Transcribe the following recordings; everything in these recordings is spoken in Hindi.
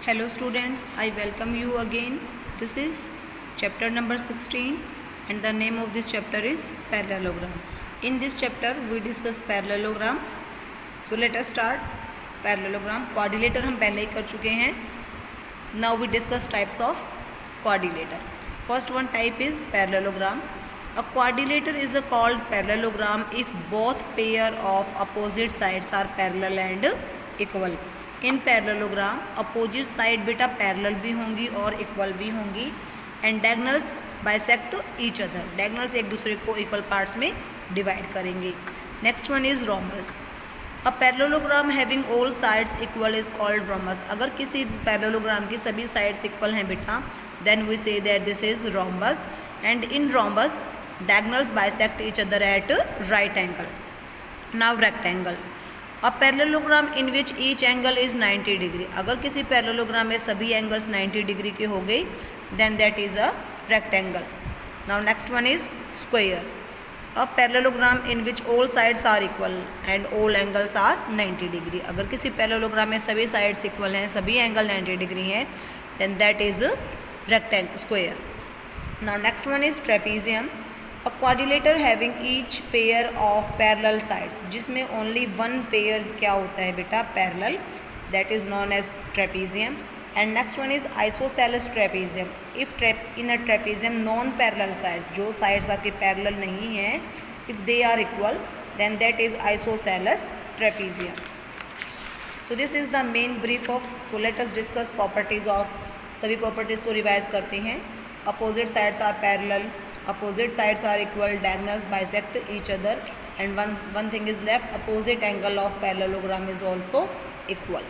Hello students, I welcome you again. This is chapter number 16 and the name of this chapter is parallelogram. In this chapter we discuss parallelogram. So let us start parallelogram. Quadrilateral हम पहले ही कर चुके हैं. Now we discuss types of quadrilateral. First one type is parallelogram. A quadrilateral is called parallelogram if both pair of opposite sides are parallel and equal. In parallelogram opposite side बेटा पैरेलल भी होंगी और इक्वल भी होंगी and diagonals bisect each other. Diagonals एक दूसरे को इक्वल पार्ट्स में डिवाइड करेंगे. Next one is rhombus. A parallelogram having all sides equal is called rhombus. अगर किसी पैरेललोग्राम की सभी साइड्स इक्वल हैं बेटा then we say that this is rhombus. And in rhombus diagonals bisect each other at right angle. Now rectangle. A parallelogram in which each angle is 90 degree. अगर किसी पैरेललोग्राम में सभी एंगल्स 90 डिग्री के हो गए then that is a rectangle. Now next one is square. A parallelogram in which all sides are equal and all angles are 90 degree. अगर किसी पैरेललोग्राम में सभी साइड्स इक्वल हैं, सभी एंगल 90 डिग्री हैं then that is square. Now next one is trapezium. A quadrilateral having each pair of parallel sides. जिसमें ओनली वन पेयर क्या होता है बेटा parallel, that is known as trapezium. And next one is isosceles trapezium. If in a trapezium non parallel sides, जो साइड्स आपके पैरेलल नहीं हैं, if they are equal then that is isosceles trapezium. So this is the main brief of. So let us discuss properties of. सभी प्रॉपर्टीज़ को रिवाइज करते हैं. Opposite sides are parallel, opposite sides are equal, diagonals bisect each other, and one thing is left, opposite angle of parallelogram is also equal.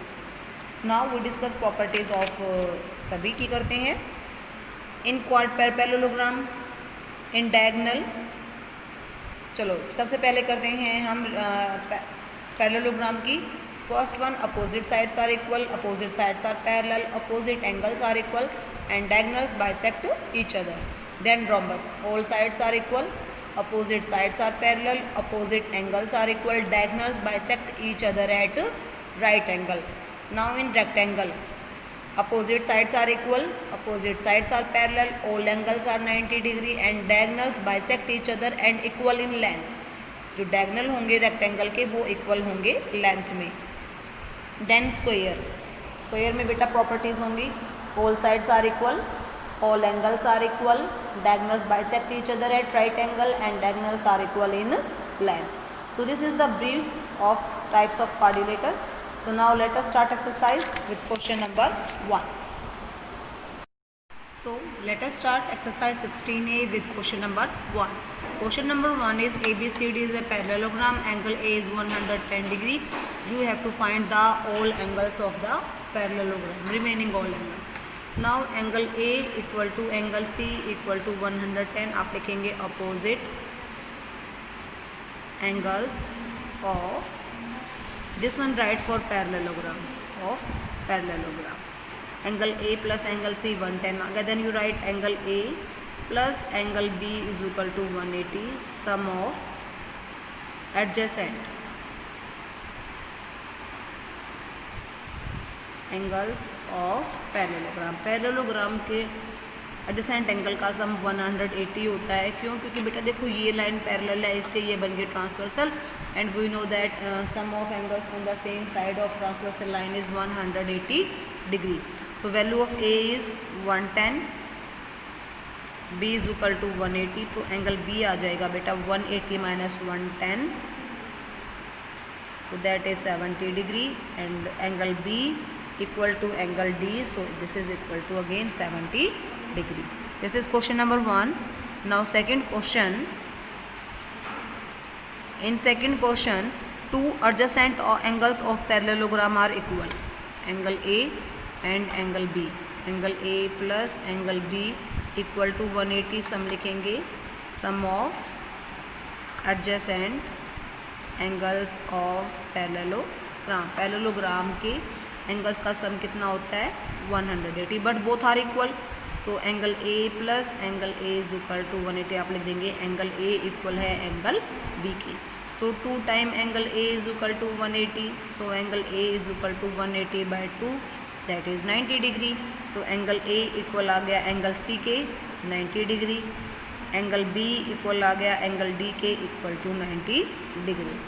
Now we discuss properties of सभी की करते हैं. in quad parallelogram, in diagonal. चलो सबसे पहले करते हैं हम parallelogram की. First one opposite sides are equal, opposite sides are parallel, opposite angles are equal and diagonals bisect each other. Then rhombus. All sides are equal, opposite sides are parallel, opposite angles are equal, diagonals bisect each other at right angle. Now in rectangle, opposite sides are equal, opposite sides are parallel, all angles are 90 degree and diagonals bisect each other and equal in length. जो diagonal होंगे rectangle के वो equal होंगे length में. Then square. Square में बेटा properties होंगी. All sides are equal, all angles are equal, diagonals bisect each other at right angle and diagonals are equal in length. So this is the brief of types of quadrilateral. So now let us start exercise with question number 1. So let us start exercise 16A with question number 1. Question number 1 is ABCD is a parallelogram. Angle A is 110 degree. You have to find the all angles of the parallelogram, remaining all angles. Now angle A equal to angle C equal to 110. आप लिखेंगे opposite angles of this one, right, for parallelogram of parallelogram. Angle A plus angle C 110 आ गया. Then you write angle A plus angle B is equal to 180. Sum of adjacent angles of parallelogram. Parallelogram के एडजेसेंट एंगल का सम 180 होता है. क्यों? क्योंकि बेटा देखो ये लाइन पैरेलल है, इसके ये बन गए transversal and we know that sum of angles on the same side of transversal line is 180 degree. So value of A is 110, B is equal to 180. तो एंगल बी आ जाएगा बेटा 180 minus 110, so that is 70 degree and angle B equal to angle D, so this is equal to again 70 degree. This is question number 1. Now second question. In second question, two adjacent angles of parallelogram are equal. Angle A and angle B. Angle A plus angle B equal to 180. sum लिखेंगे. Sum of adjacent angles of parallelogram. Parallelogram के एंगल्स का सम कितना होता है 180, but both are equal. So angle A plus angle A is equal to 180. आप लिख देंगे एंगल ए इक्वल है एंगल बी की. So 2 time angle A is equal to 180. So angle A is equal to 180 by 2 that is 90 degree. So angle A equal आ गया एंगल सी के 90 डिग्री, एंगल बी इक्वल आ गया एंगल डी के equal to 90 degree.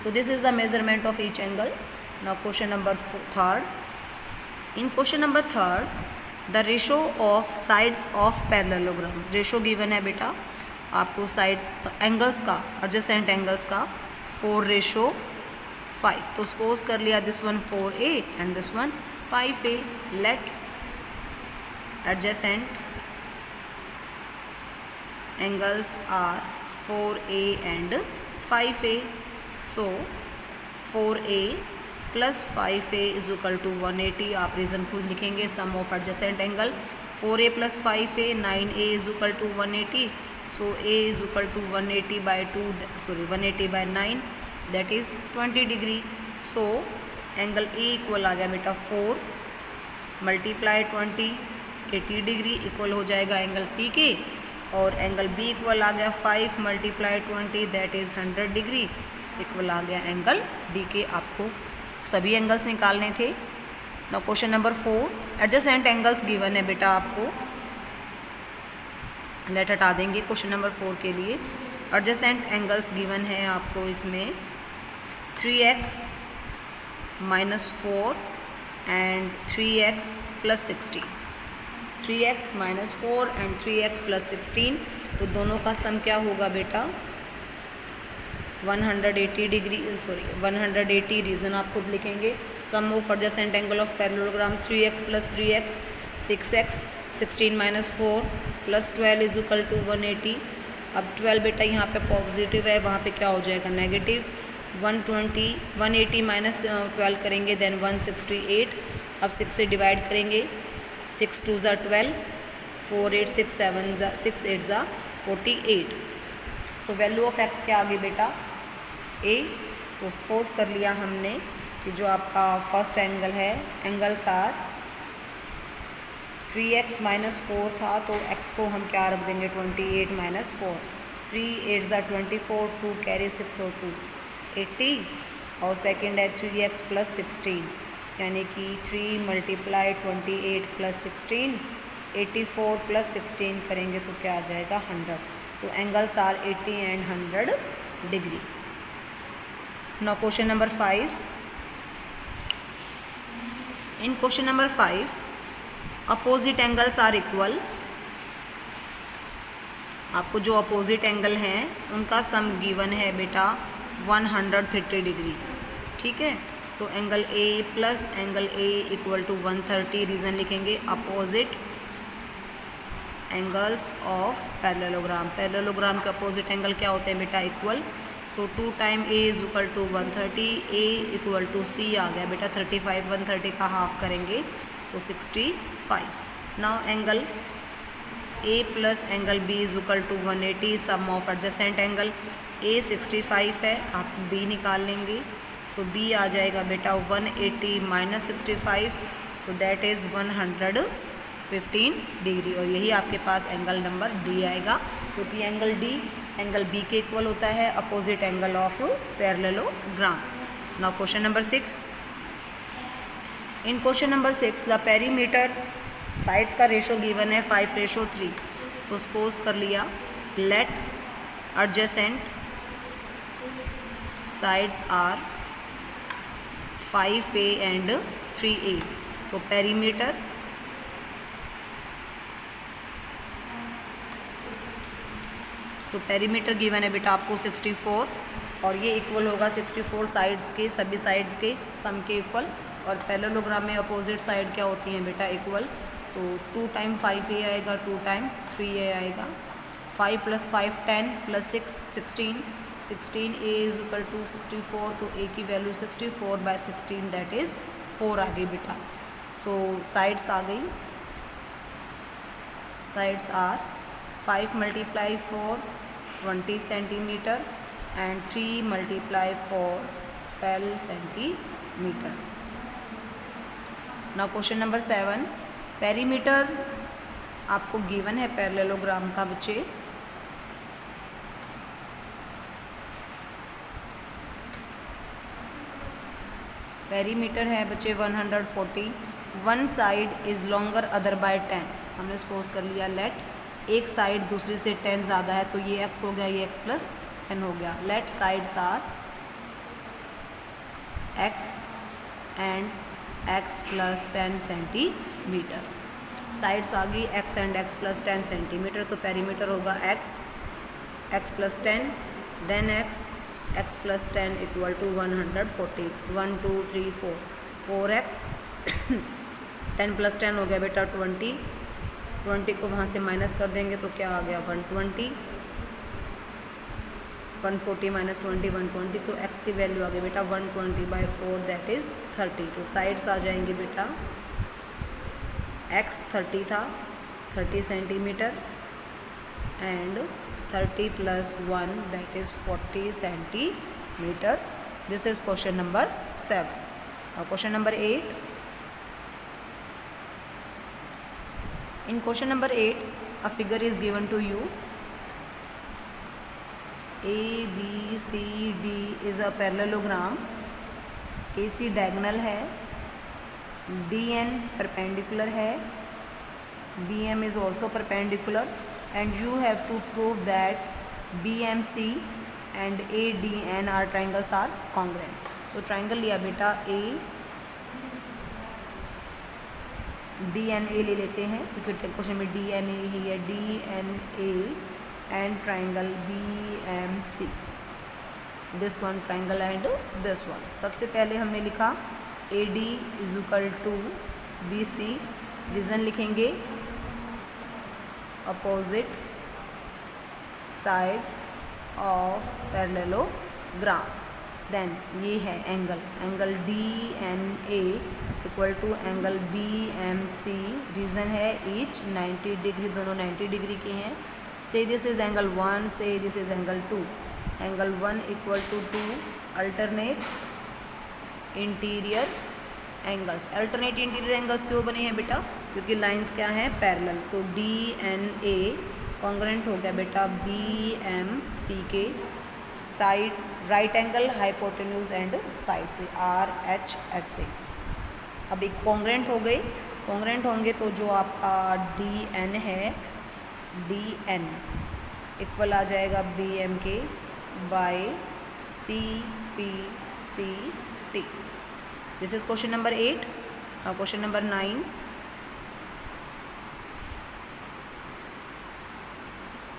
So this is the measurement of each angle. Now question number third. In question number third the ratio of sides of parallelograms, ratio given है बेटा आपको साइड्स एंगल्स का, एडजेसेंट एंगल्स का 4:5। तो सपोज कर लिया this one 4A and this one 5A। Let adjacent angles are 4A and 5A। So 4A plus 5A is equal to 180। आप रीज़न खुद लिखेंगे, sum of adjacent angle 4A plus 5A 9A is equal to 180। So A is equal to 180 by 180 by 9 that is 20 degree. So angle A equal आ गया बेटा 4 मल्टीप्लाई 20 80 डिग्री इक्वल हो जाएगा एंगल C के, और एंगल B इक्वल आ गया 5 multiply 20 that is 100 degree equal आ गया एंगल D के। आपको सभी एंगल्स निकालने थे। Now question number 4 adjacent angles given है बेटा आपको, लेट हटा देंगे क्वेश्चन नंबर 4 के लिए। एडजेसेंट एंगल्स गिवन है आपको इसमें 3x minus 4 and 3x plus 16, 3x minus 4 and 3x plus 16। तो दोनों का सम क्या होगा बेटा 180 डिग्री, 180। रीज़न आप खुद लिखेंगे, sum of adjacent angle of parallelogram 3x plus 3x 6x, 16 minus 4 plus 12 is equal to 180। अब 12 बेटा यहाँ पे पॉजिटिव है, वहाँ पे क्या हो जाएगा नेगेटिव। 180 माइनस 12 करेंगे देन 168। अब 6 से डिवाइड करेंगे, 6 2 ज़ा 12, 4 8 6 7 ज़ा 6 8 ज़ा 48। सो वैल्यू ऑफ x क्या आ गई बेटा a। तो सपोज कर लिया हमने कि जो आपका फर्स्ट एंगल है, एंगल्स आर 3x माइनस 4 था तो x को हम क्या रख देंगे 28 माइनस 4, 3 8 ज़ा 24, 2 कैरी 6 और 2 80, और सेकंड है 3x प्लस 16 यानी कि 3 मल्टीप्लाई 28 प्लस 16, 84 प्लस 16 करेंगे तो क्या आ जाएगा 100। So angles are 80 and 100 degree. Now question number 5। In question number 5 opposite angles are equal. आपको जो अपोजिट एंगल हैं उनका सम गिवन है बेटा 130 डिग्री, ठीक है। So angle A plus angle A equal to 130। Reason लिखेंगे opposite angles of parallelogram, parallelogram के अपोजिट एंगल क्या होते हैं बेटा equal. So 2 time A is equal to 130, A equal to C आ गया बेटा 35, 130 का हाफ करेंगे तो 65। Now angle A plus angle B is equal to 180, sum of adjacent angle A 65 है, आप B निकाल लेंगे। सो B आ जाएगा बेटा 180 minus 65, so that is 115 degree, और यही आपके पास एंगल नंबर D आएगा, क्योंकि एंगल D एंगल B के इक्वल होता है, opposite angle of parallelogram. Now question number 6। In question number 6 the perimeter sides का रेशो गिवन है 5:3। सो सपोज कर लिया let adjacent sides are 5A and 3A। So perimeter perimeter given है बेटा आपको 64, और ये इक्वल होगा 64 साइड्स के, सभी साइड्स के सम के इक्वल। और पैरेललोग्राम में अपोजिट साइड क्या होती हैं बेटा इक्वल, तो 2 टाइम 5A आएगा, 2 टाइम 3A आएगा। 5 plus 5 10 plus 6 16, 16A is equal to 64, तो A की वैल्यू 64 बाई 16 दैट इज़ 4 आ गई बेटा। सो साइड्स आ गई, sides are 5 multiply 4 20 centimetre and 3 multiply 4 12 centimetre. Now question number 7 perimeter आपको गिवन है पैरेललोग्राम का बच्चे। पेरीमीटर है बच्चे 140, one side is longer other by 10, हमने सपोज कर लिया लेट एक साइड दूसरी से 10 ज़्यादा है, तो ये x हो गया, ये x प्लस 10 हो गया. Let sides are x and x plus 10 centimetre. Sides आ गई x and x plus 10 centimetre, तो पेरीमीटर होगा x plus 10 then x plus 10 equal to 140. 1 2 3 4 4x 10 plus 10 हो गया बेटा 20. 20 को वहाँ से माइनस कर देंगे तो क्या आ गया 120. 140 माइनस 20 120, तो x की वैल्यू आ गई बेटा 120/4 दैट इज़ 30. तो साइड्स आ जाएंगे बेटा x 30 था 30 centimetre and 30 plus 1 that is 40 centimetre. This is question number 7. और question number 8. In question number 8, a figure is given to you. A, B, C, D is a parallelogram. AC diagonal है, DN perpendicular है, BM is also perpendicular, and you have to prove that BMC and ADN are triangles are congruent. तो triangle लिया बेटा A DNA ले लेते हैं क्योंकि क्वेश्चन में DNA ही है. DNA and triangle BMC, this one triangle and this one. सबसे पहले हमने लिखा AD is equal to BC. Reason लिखेंगे opposite sides of parallelogram. Then ये है angle DNA equal to angle BMC. Reason है ईच 90 डिग्री, दोनों 90 डिग्री के हैं. से दिस इज एंगल 1, से this is angle 2. Angle 1 equal to 2 alternate interior angles. Alternate interior angles क्यों बने हैं बेटा? क्योंकि लाइंस क्या हैं पैरेलल. सो DNA कॉन्ग्रुएंट हो गया बेटा BMC के. Side right angle hypotenuse and side से RHS से. अब एक कॉन्ग्रुएंट हो गए. कॉन्ग्रुएंट होंगे तो जो आपका DN है DN इक्वल आ जाएगा BM के by CPCT. This is question number 8. और क्वेश्चन नंबर 9.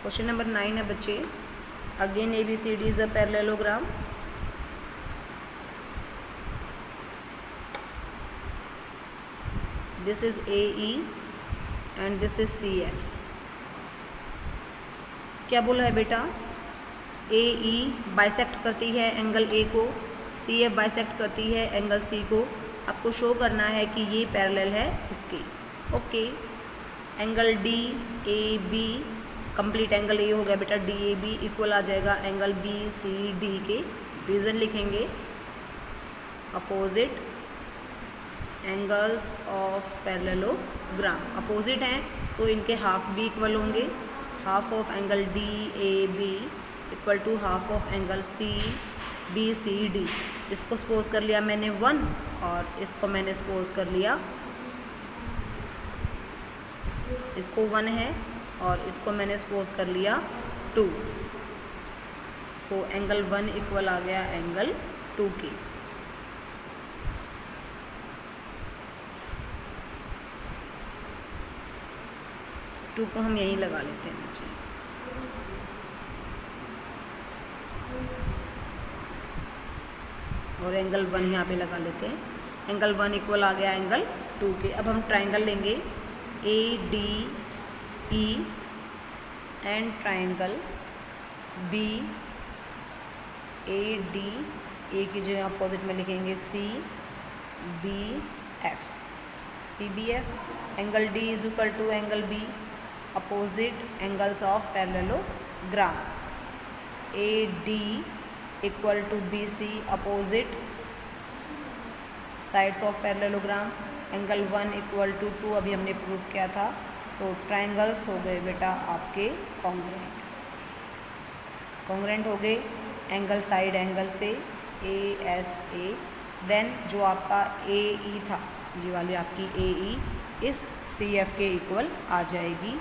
क्वेश्चन नंबर 9 है बच्चे. Again ABCD is a parallelogram. This is AE and this is CF. क्या बोला है बेटा? AE बाइसेक्ट करती है एंगल A को, CF बाइसेक्ट करती है एंगल C को. आपको शो करना है कि ये पैरेलल है इसके. Okay. Angle DAB complete angle A हो गया बेटा DAB इक्वल आ जाएगा एंगल BCD के. रीज़न लिखेंगे opposite angles of parallelogram. Opposite हैं तो इनके हाफ भी इक्वल होंगे. Half of angle DAB equal to half of angle CBCD. इसको सपोज कर लिया मैंने 1 और इसको मैंने सपोज कर लिया, इसको 1 है और इसको मैंने सपोज कर लिया 2. सो एंगल 1 इक्वल आ गया एंगल 2 के. टू को हम यहीं लगा लेते हैं बच्चे. और एंगल 1 यहाँ पे लगा लेते हैं. एंगल 1 इक्वल आ गया एंगल 2 के. अब हम ट्राइंगल लेंगे ADE and triangle BAD. A की जो अपोजिट में लिखेंगे CBF. Angle D is equal to angle B. Opposite angles of parallelogram. AD equal to BC opposite sides of parallelogram. Angle 1 equal to 2 अभी हमने प्रूव किया था. सो ट्राइंगल्स हो गए बेटा आपके कॉन्ग्रुएंट हो गए एंगल साइड एंगल से ASA. देन जो आपका AE था ये वाली आपकी ए ई इस सी एफ के इक्वल आ जाएगी।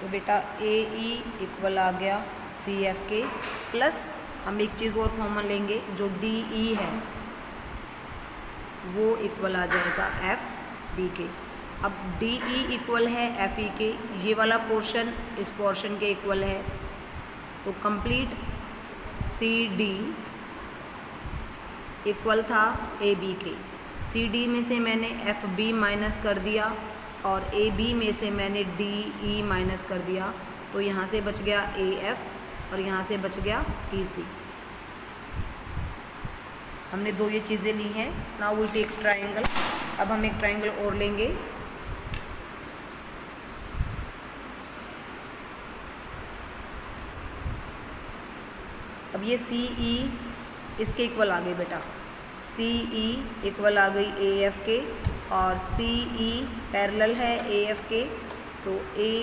तो बेटा ए ई इक्वल आ गया सी एफ के, प्लस हम एक चीज़ और कॉमन लेंगे, जो डी ई है वो इक्वल आ जाएगा एफ बी के। अब डी ई इक्वल है एफ ई के, ये वाला पोर्शन इस पोर्शन के इक्वल है, तो कंप्लीट सी डी इक्वल था ए बी के। सी डी में से मैंने एफ बी माइनस कर दिया और ए बी में से मैंने डी ई माइनस कर दिया, तो यहाँ से बच गया ए एफ और यहाँ से बच गया ई सी। हमने दो ये चीज़ें ली हैं। Now we take triangle. अब हम एक ट्राइंगल और लेंगे। अब ये सी ई इसके इक्वल आ गई बेटा, सी ई इक्वल आ गई ए एफ के और सी ई पैरेलल है ए एफ के, तो A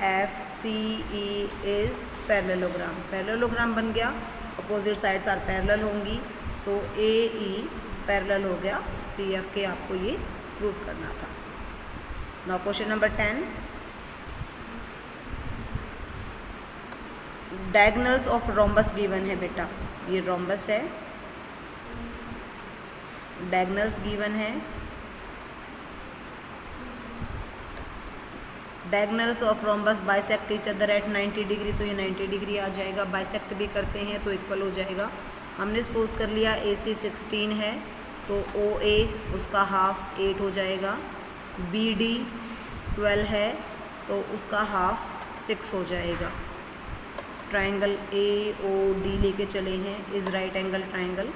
F C E is parallelogram. Parallelogram बन गया, अपोजिट साइड्स आर पैरेलल होंगी, सो ए ई पैरेलल हो गया सी एफ के। आपको ये प्रूव करना था। Now question number 10, diagonals of rhombus given है बेटा। ये रोम्बस है, डायगोनल्स गिवन है। Diagonals of rhombus bisect each other eight 90 degree, तो ये 90 डिग्री आ जाएगा। बाइसेक्ट भी करते हैं तो इक्वल हो जाएगा। हमने सपोज कर लिया ए सी 16 है, तो ओ ए उसका हाफ 8 हो जाएगा। बी डी 12 है, तो उसका हाफ 6 हो जाएगा। ट्राइंगल ए ओ डी लेके चले हैं, is right angle triangle.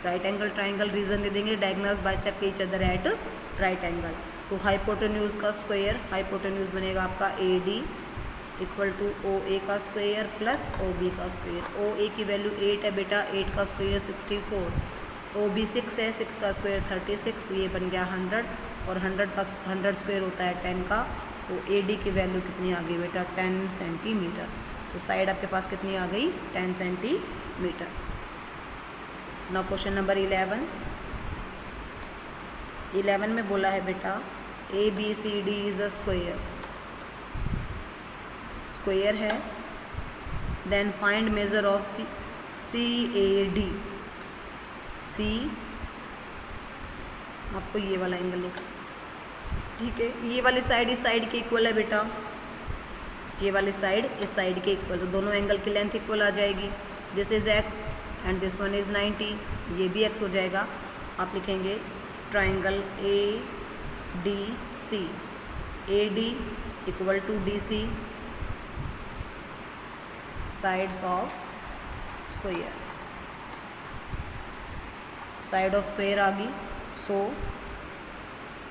Right angle triangle reason दे देंगे, diagonals bisect each other at right angle. So hypotenuse का स्क्वायर, हाइपोटेन्यूज बनेगा आपका A D equal to O A का स्क्वायर प्लस ओ बी का स्क्वायर। ओ ए की वैल्यू 8 है बेटा, 8 का स्क्वायर 64, ओ बी 6 है, 6 का स्क्वायर 36, ये बन गया 100 और 100 स्क्वायर होता है 10 का। सो ए डी की वैल्यू कितनी आ गई बेटा, 10 सेंटीमीटर। तो साइड आपके पास कितनी आ गई, 10 सेंटीमीटर। नाउ क्वेश्चन नंबर 11 में बोला है बेटा A B C D is a square, square है। Then find measure of C A D. See आपको ये वाला एंगल निकालना है, ठीक है। ये वाली साइड इस साइड के इक्वल है बेटा, ये वाली साइड इस साइड के इक्वल, तो दोनों एंगल की लेंथ इक्वल आ जाएगी। This is X and this one is 90, ये भी एक्स हो जाएगा। आप लिखेंगे triangle A D C, A D equal to D C, sides of square, side of square आ गई। So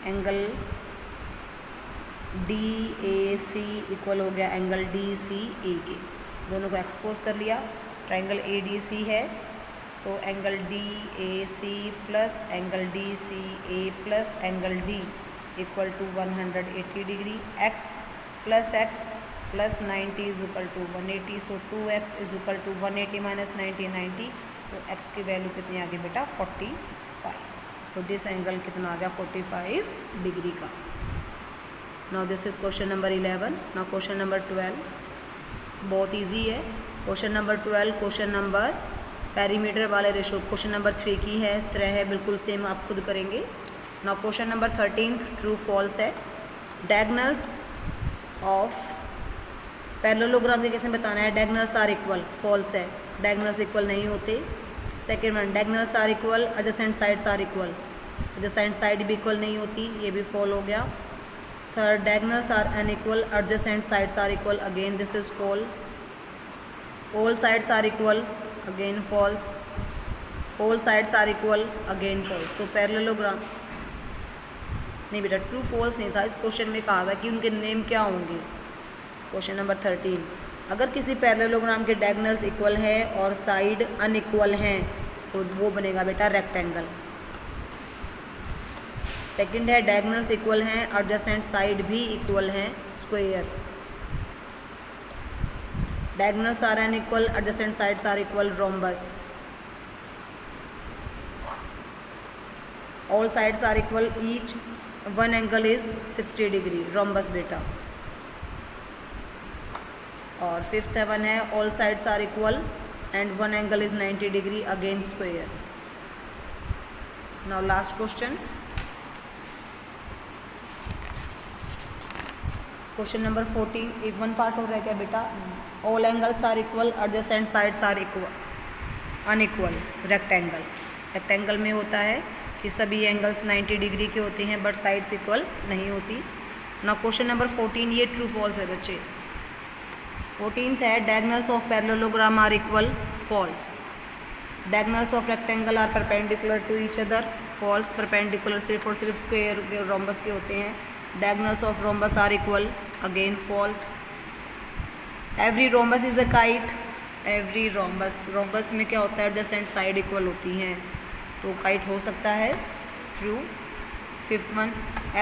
angle D A C equal हो गया एंगल डी सी ए के। दोनों को एक्सपोज कर लिया, ट्राइंगल ए डी सी है, so angle D A C plus angle D C A plus angle D equal to 180 degree. X plus 90 is equal to 180, so 2x is equal to 180 minus 90, तो x की वैल्यू कितनी आ गई बेटा, 45। सो दिस एंगल कितना आ गया, 45 डिग्री का। Now this is question number 11। Now question number 12 बहुत इजी है। Question number 12 question number perimeter वाले रेशो, क्वेश्चन नंबर 3 की है, तरह है बिल्कुल सेम, आप खुद करेंगे। Now question number 13 true false है। डायगोनल्स ऑफ पैरेललोग्राम के कैसे बताना है, डायगोनल्स आर इक्वल, फॉल्स है, डायगोनल्स इक्वल नहीं होते। Second one, diagonals are equal, adjacent sides are equal, adjacent side भी इक्वल नहीं होती, ये भी फॉल हो गया। Third, diagonals are unequal, adjacent sides are equal, again this is false. All sides are equal, again false. All sides are equal, again false. तो पैरेललोग्राम नहीं बेटा, ट्रू फॉल्स नहीं था, इस क्वेश्चन में कहा था कि उनके नेम क्या होंगे। क्वेश्चन नंबर 13, अगर किसी पैरेललोग्राम के डायगोनल्स इक्वल है और साइड अनइक्वल हैं, सो वो बनेगा बेटा रेक्टेंगल। सेकंड है डायगोनल्स इक्वल हैं, एडजेसेंट साइड भी इक्वल हैं square. Diagonals are unequal, adjacent sides are equal rhombus. All sides are equal, each one angle is 60 degree, rhombus बेटा। और फिफ्थ वन है all sides are equal and one angle is 90 degree, again square. Now last question, question number 14। एक वन पार्ट हो रहा है क्या बेटा? All angles are equal, adjacent sides are equal unequal. Rectangle, rectangle में होता है कि सभी एंगल्स 90 डिग्री के होते हैं बट साइड्स इक्वल नहीं होती। नाउ क्वेश्चन नंबर 14, ये ट्रू फॉल्स है बच्चे। 14th है diagonals of parallelogram are equal, false. Diagonals of rectangle are perpendicular to each other, false. Perpendicular सिर्फ और सिर्फ स्क्वायर रोम्बस के होते हैं। Diagonals of rhombus are equal, again false. Every rhombus is a kite, every rhombus, rhombus में क्या होता है एडजेसेंट साइड इक्वल होती हैं तो काइट हो सकता है, true. Fifth one,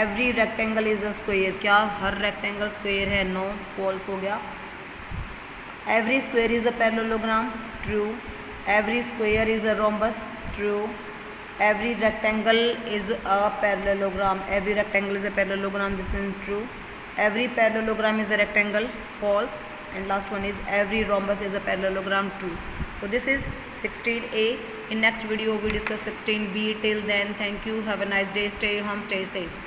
every rectangle is a square, क्या हर रेक्टेंगल स्क्वायर है? नो, फॉल्स हो गया। Every square is a parallelogram, true. Every square is a rhombus, true. Every rectangle is a parallelogram, every rectangle is a parallelogram, this is true. Every parallelogram is a rectangle, false. And last one is every rhombus is a parallelogram, true. So this is 16A. In next video we discuss 16B. Till then, thank you, have a nice day, stay home, stay safe.